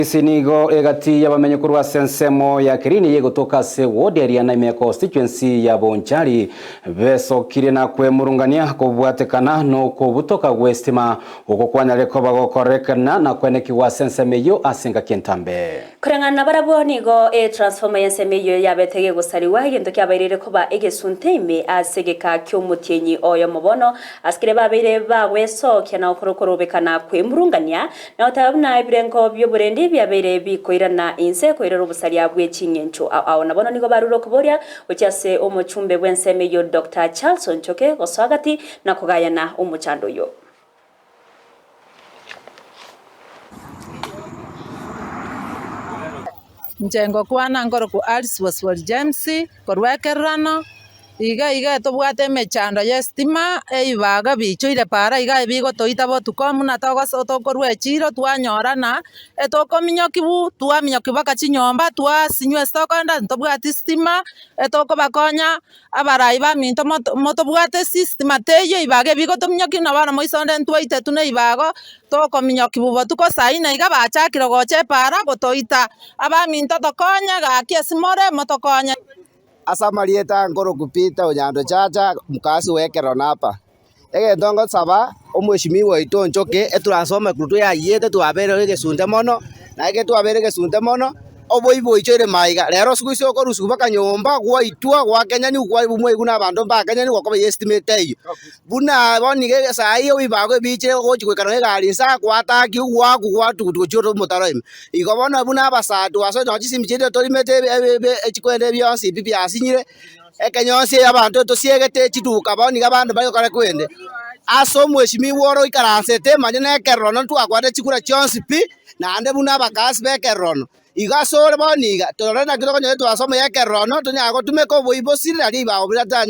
Isinigo egati y'abamenye kuri wasensemo ya Kirini yegotoka se wodi Ariana ime constituency ya Bonchari besokire na kwemurungania kubwatekana no kubutoka Westima uko kwanyareko bagokorekana na kweneki wasensemeyo asinga kentambe kurengana barabonigo transformer yensemeyo yabetege gusariwa igendo kyabairire kuba egesunteme asegeka cy'umutenyi oyo mubono askire babire bagwesokya na okorokorobekana kwemurungania na utabuna ibirengo by'uburendi byabere bikoirana inse koirero busaria bw'ekinyencho aho nabono nigo baruro kuboria ucyase umucumbe bwensemeyo Dr. Charles Nchoke goswagati na kugayana umuchando yo Njengo kwana ngoro ku Alice Waswal James korwekerano iga tobwate mechando yestima eibaga bichoire para iga bigo toita botukomu na togoso tokorwe chiro twanyorana etokominyokibu twaminyokibaka chinyomba twasinywe stokonda tobwate stima etokobakonya abarai ba minto motobwate system teyo ibaga bigo tominyoki na bana moisonde ntwaite tune ibago tokominyokibu botuko saina iga bachakiro goche para gotoita abaminto tokonya gakiasimore motokonya asa marieta ngoro kupita unyando chacha mukasi wekero napa ndongo saba omweshimiwa ito Nchoke eturasoma kurutu ya yete twabere gesunde mono na twabere gesunde mono oboibo ichoire maiga lero sikuisi okorusu baka nyomba gwa itwa gwa Kenya ni gwa bumwe guna abandu ba Kenya ni gwa estimate eyo buna bonige sai oibago biche gochikwekana gari nsa kwataki gwa tukuchoro motarem igobona buna abasatu aso nochisimchire torimete echikwende byonsi bibyasinyire ekenyonsi abantu tosiegete chiduka boniga abandu bayokare kwende aso mweshimiwa oro ikaransete manye nekerono twakwate chikura chionsi pi nande buna abakasi bekerono igasore boniga torena kiro konyo twasoma yekerono tunyago tumeko boibo sirali ba obratanya